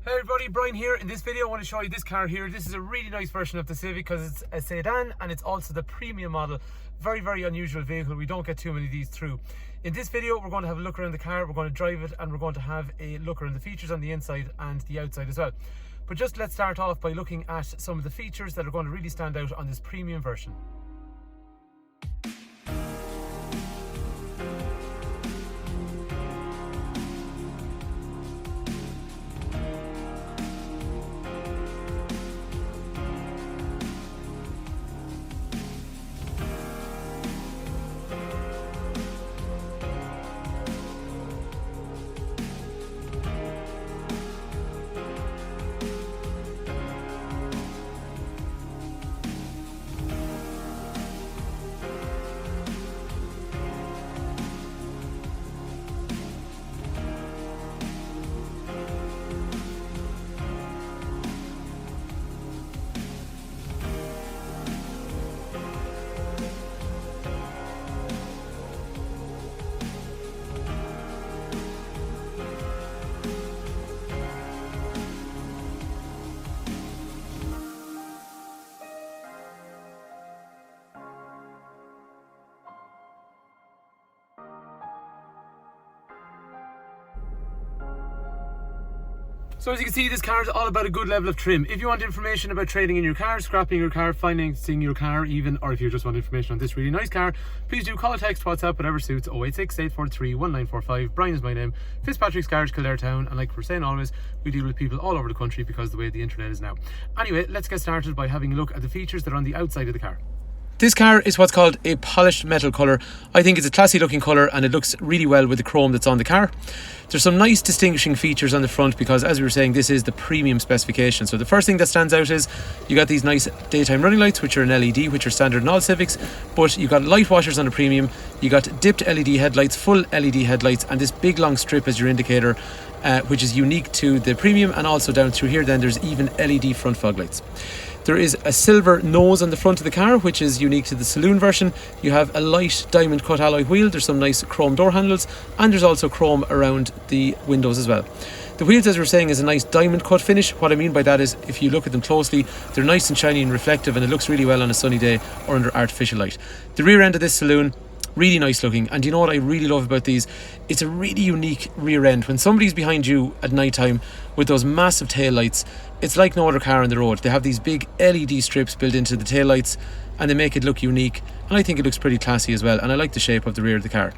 Hey everybody, Brian here. In this video I want to show you this car here. This is a really nice version of the Civic because it's a sedan and it's also the premium model. Very unusual vehicle. We don't get too many of these through. In this video we're going to have a look around the car, we're going to drive it, and we're going to have a look around the features on the inside and the outside as well. But just let's start off by looking at some of the features that are going to really stand out on this premium version. So as you can see, this car is all about a good level of trim. If you want information about trading in your car, scrapping your car, financing your car even, or if you just want information on this really nice car, please do call, text, WhatsApp, whatever suits, 086 843 1945. Brian is my name, Fitzpatrick's Garage, Kildare Town, and like we're saying always, we deal with people all over the country because of the way the internet is now. Anyway, let's get started by having a look at the features that are on the outside of the car. This car is what's called a polished metal colour. I think it's a classy looking colour and it looks really well with the chrome that's on the car. There's some nice distinguishing features on the front because, as we were saying, this is the premium specification. So the first thing that stands out is you got these nice daytime running lights, which are an LED, which are standard in all Civics, but you got light washers on the premium, you got dipped LED headlights, full LED headlights, and this big long strip as your indicator, which is unique to the premium. And also down through here then there's even LED front fog lights. There is a silver nose on the front of the car, which is unique to the saloon version. You have a light diamond cut alloy wheel, there's some nice chrome door handles, and there's also chrome around the windows as well. The wheels, as we were saying, is a nice diamond cut finish. What I mean by that is, if you look at them closely, they're nice and shiny and reflective, and it looks really well on a sunny day or under artificial light. The rear end of this saloon, really nice looking, and you know what I really love about these? It's a really unique rear end. When somebody's behind you at night time with those massive tail lights, it's like no other car on the road. They have these big LED strips built into the tail lights and they make it look unique, and I think it looks pretty classy as well, and I like the shape of the rear of the car.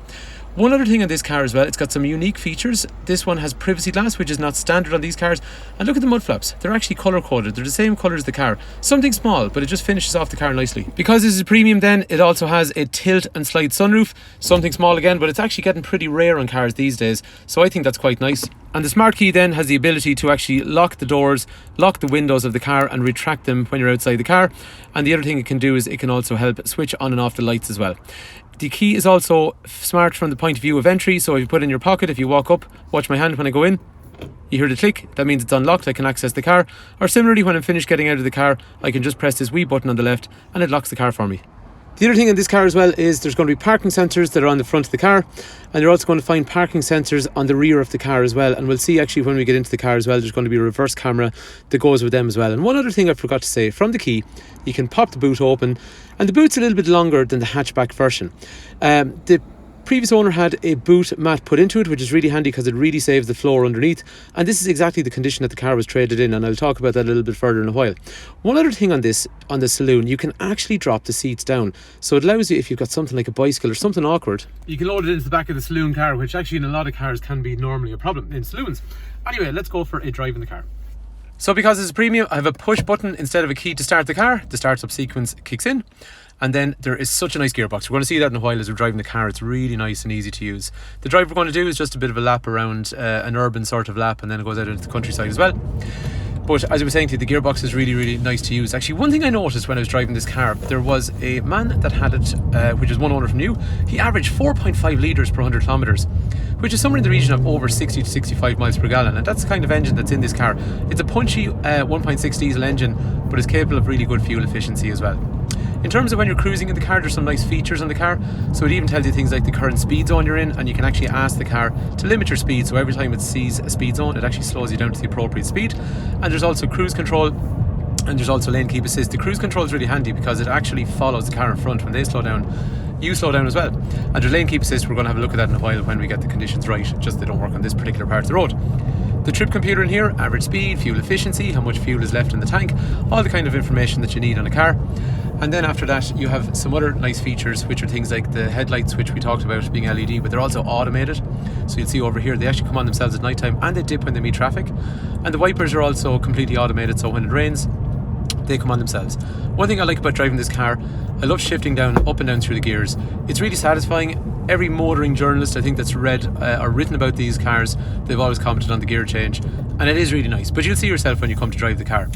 One other thing on this car as well, it's got some unique features. This one has privacy glass, which is not standard on these cars. And look at the mud flaps. They're actually colour coded. They're the same colour as the car. Something small, but it just finishes off the car nicely. Because this is premium then, it also has a tilt and slide sunroof. Something small again, but it's actually getting pretty rare on cars these days. So I think that's quite nice. And the smart key then has the ability to actually lock the doors, lock the windows of the car, and retract them when you're outside the car. And the other thing it can do is it can also help switch on and off the lights as well. The key is also smart from the point of view of entry. So if you put it in your pocket, if you walk up, watch my hand when I go in, you hear the click, that means it's unlocked, I can access the car. Or similarly, when I'm finished getting out of the car, I can just press this wee button on the left and it locks the car for me. The other thing in this car as well is there's going to be parking sensors that are on the front of the car, and you're also going to find parking sensors on the rear of the car as well. And we'll see actually when we get into the car as well, there's going to be a reverse camera that goes with them as well. And one other thing I forgot to say, from the key you can pop the boot open, and the boot's a little bit longer than the hatchback version. The previous owner had a boot mat put into it, which is really handy because it really saves the floor underneath, and this is exactly the condition that the car was traded in, and I'll talk about that a little bit further in a while. One other thing on the saloon, you can actually drop the seats down, so it allows you, if you've got something like a bicycle or something awkward, you can load it into the back of the saloon car, which actually in a lot of cars can be normally a problem in saloons. Anyway, let's go for a drive in the car. So because it's a premium, I have a push button instead of a key to start the car. The start up sequence kicks in. And then there is such a nice gearbox. We're going to see that in a while as we're driving the car. It's really nice and easy to use. The drive we're going to do is just a bit of a lap around, an urban sort of lap, and then it goes out into the countryside as well. But as I was saying to you, the gearbox is really nice to use. Actually, one thing I noticed when I was driving this car, there was a man that had it, which is one owner from new. He averaged 4.5 litres per 100 kilometres, which is somewhere in the region of over 60 to 65 miles per gallon. And that's the kind of engine that's in this car. It's a punchy 1.6 diesel engine, but it's capable of really good fuel efficiency as well. In terms of when you're cruising in the car, there's some nice features on the car. So it even tells you things like the current speed zone you're in, and you can actually ask the car to limit your speed. So every time it sees a speed zone, it actually slows you down to the appropriate speed. And there's also cruise control, and there's also lane keep assist. The cruise control is really handy because it actually follows the car in front. When they slow down, you slow down as well. And there's lane keep assist. We're going to have a look at that in a while when we get the conditions right, just they don't work on this particular part of the road. The trip computer in here, average speed, fuel efficiency, how much fuel is left in the tank, all the kind of information that you need on a car. And then after that, you have some other nice features, which are things like the headlights, which we talked about being LED, but they're also automated. So you'll see over here, they actually come on themselves at night time, and they dip when they meet traffic. And the wipers are also completely automated, so when it rains, they come on themselves. One thing I like about driving this car, I love shifting down, up and down through the gears. It's really satisfying. Every motoring journalist I think that's read or written about these cars, they've always commented on the gear change, and it is really nice. But you'll see yourself when you come to drive the car.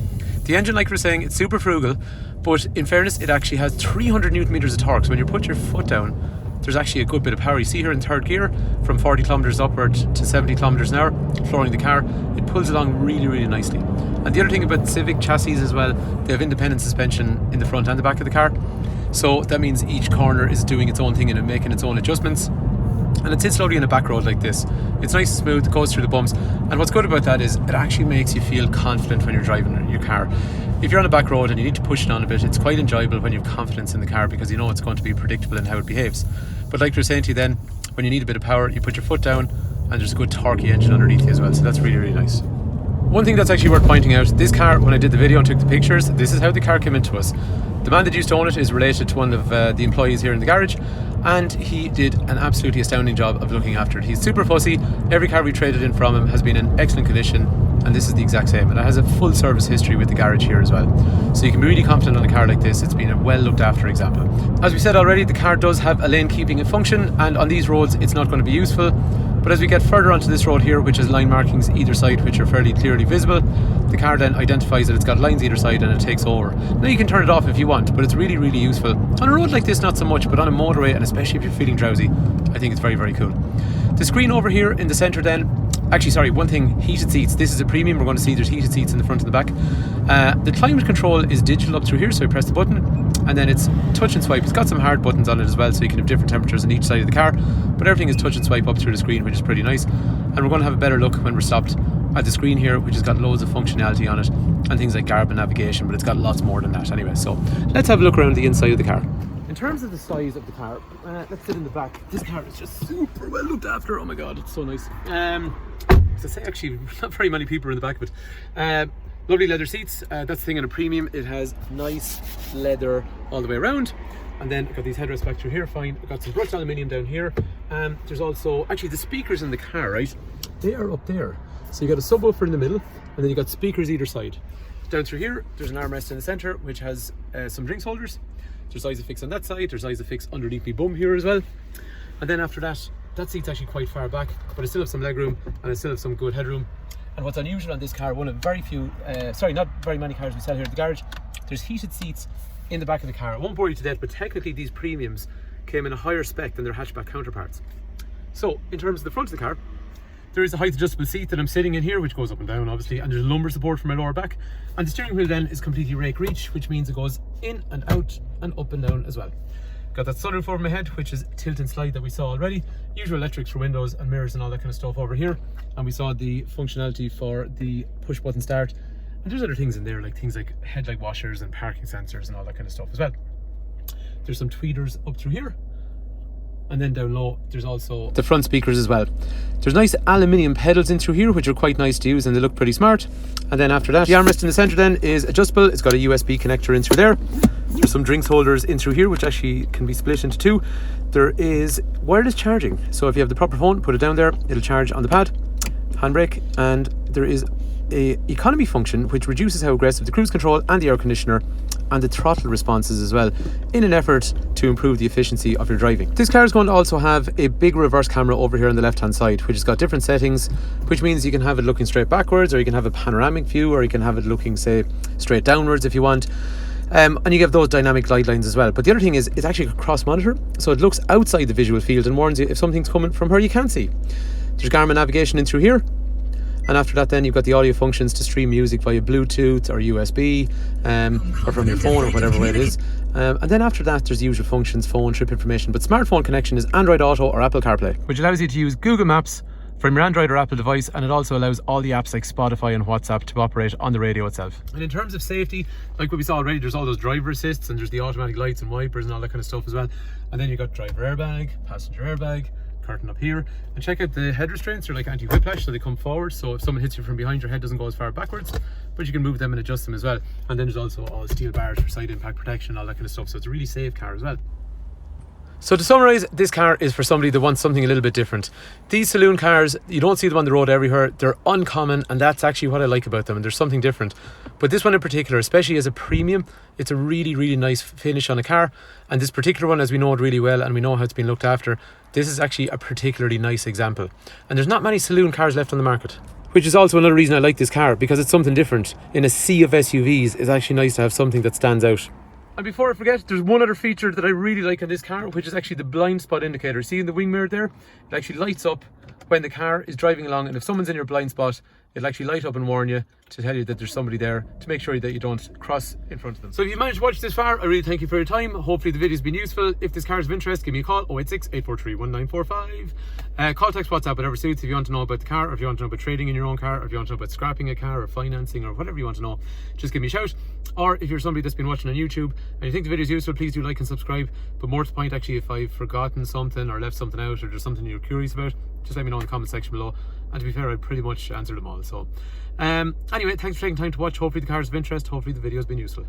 The engine, like we're saying, it's super frugal, but in fairness, it actually has 300 newton meters of torque. So when you put your foot down, there's actually a good bit of power. You see here in third gear, from 40 kilometers upward to 70 kilometers an hour, flooring the car, it pulls along really, really nicely. And the other thing about Civic chassis as well, they have independent suspension in the front and the back of the car. So that means each corner is doing its own thing and making its own adjustments. And it sits slowly in a back road like this. It's nice and smooth, it goes through the bumps. And what's good about that is it actually makes you feel confident when you're driving your car. If you're on a back road and you need to push it on a bit, it's quite enjoyable when you have confidence in the car because you know it's going to be predictable in how it behaves. But like we were saying to you then, when you need a bit of power, you put your foot down and there's a good torquey engine underneath you as well. So that's really, really nice. One thing that's actually worth pointing out, this car, when I did the video and took the pictures, this is how the car came into us. The man that used to own it is related to one of the employees here in the garage, and he did an absolutely astounding job of looking after it. He's super fussy. Every car we traded in from him has been in excellent condition, and this is the exact same. And it has a full service history with the garage here as well. So you can be really confident on a car like this. It's been a well looked after example. As we said already, the car does have a lane keeping function, and on these roads it's not going to be useful. But as we get further onto this road here, which has line markings either side which are fairly clearly visible, the car then identifies that it's got lines either side and it takes over. Now you can turn it off if you want, but it's really, really useful. On a road like this, not so much, but on a motorway, and especially if you're feeling drowsy, I think it's very, very cool. The screen over here in the centre then, actually sorry, one thing, heated seats. This is a premium. We're going to see there's heated seats in the front and the back. The climate control is digital up through here, so you press the button and then it's touch and swipe. It's got some hard buttons on it as well, so you can have different temperatures on each side of the car, but everything is touch and swipe up through the screen, which is pretty nice. And we're going to have a better look when we're stopped at the screen here, which has got loads of functionality on it and things like Garmin navigation, but it's got lots more than that anyway. So let's have a look around the inside of the car. In terms of the size of the car, let's sit in the back. This car is just super well looked after. Oh my god, it's so nice. As I say, actually, not very many people are in the back of it. Lovely leather seats. That's the thing on a premium. It has nice leather all the way around. And then I've got these headrests back through here, fine. I've got some brushed aluminium down here. There's also, actually the speakers in the car, right? They are up there. So you got a subwoofer in the middle, and then you got speakers either side. Down through here, there's an armrest in the center, which has some drinks holders. There's Isofix on that side. There's Isofix underneath my bum here as well. And then after that, that seat's actually quite far back, but I still have some leg room and I still have some good headroom. And what's unusual on this car, one of very few, not very many cars we sell here at the garage, there's heated seats in the back of the car. I won't bore you to death, but technically these premiums came in a higher spec than their hatchback counterparts. So in terms of the front of the car, there is a height adjustable seat that I'm sitting in here, which goes up and down obviously, and there's lumbar support for my lower back. And the steering wheel then is completely rake reach, which means it goes in and out and up and down as well. Got that sunroof over my head, which is tilt and slide that we saw already. Usual electrics for windows and mirrors and all that kind of stuff over here. And we saw the functionality for the push button start. And there's other things in there, like things like headlight washers and parking sensors and all that kind of stuff as well. There's some tweeters up through here. And then down low, there's also the front speakers as well. There's nice aluminium pedals in through here, which are quite nice to use and they look pretty smart. And then after that, the armrest in the center then is adjustable. It's got a USB connector in through there. There's some drinks holders in through here, which actually can be split into two. There is wireless charging. So if you have the proper phone, put it down there, it'll charge on the pad, handbrake, and there is a economy function, which reduces how aggressive the cruise control and the air conditioner and the throttle responses as well, in an effort to improve the efficiency of your driving. This car is going to also have a big reverse camera over here on the left hand side, which has got different settings, which means you can have it looking straight backwards, or you can have a panoramic view, or you can have it looking, say, straight downwards if you want. And you have those dynamic light lines as well. But the other thing is, it's actually a cross monitor, so it looks outside the visual field and warns you if something's coming from where you can't see. There's Garmin navigation in through here. And after that then you've got the audio functions to stream music via Bluetooth or USB, or from your phone or whatever way it is. And then after that there's the usual functions, phone, trip information, but smartphone connection is Android Auto or Apple CarPlay, which allows you to use Google Maps from your Android or Apple device, and it also allows all the apps like Spotify and WhatsApp to operate on the radio itself. And in terms of safety, like what we saw already, there's all those driver assists and there's the automatic lights and wipers and all that kind of stuff as well. And then you've got driver airbag, passenger airbag, curtain up here, and check out the head restraints. They're like anti-whiplash, so they come forward, so if someone hits you from behind, your head doesn't go as far backwards, but you can move them and adjust them as well. And then there's also all steel bars for side impact protection, all that kind of stuff, so it's a really safe car as well. So to summarise, this car is for somebody that wants something a little bit different. These saloon cars, you don't see them on the road everywhere. They're uncommon, and that's actually what I like about them, and there's something different. But this one in particular, especially as a premium, it's a really, really nice finish on a car. And this particular one, as we know it really well and we know how it's been looked after, this is actually a particularly nice example. And there's not many saloon cars left on the market, which is also another reason I like this car, because it's something different. In a sea of SUVs, it's actually nice to have something that stands out. And before I forget, there's one other feature that I really like on this car, which is actually the blind spot indicator. See in the wing mirror there? It actually lights up when the car is driving along, and if someone's in your blind spot, it'll actually light up and warn you to tell you that there's somebody there, to make sure that you don't cross in front of them. So if you managed to watch this far, I really thank you for your time. Hopefully the video's been useful. If this car is of interest, give me a call, 086 843 1945. Call, text, WhatsApp, whatever suits. If you want to know about the car, or if you want to know about trading in your own car, or if you want to know about scrapping a car or financing or whatever you want to know, just give me a shout. Or if you're somebody that's been watching on YouTube and you think the video is useful, please do like and subscribe. But more to the point, actually, if I've forgotten something or left something out, or there's something you're curious about, just let me know in the comment section below. And to be fair, I pretty much answered them all. So anyway, thanks for taking time to watch. Hopefully the car is of interest. Hopefully the video has been useful.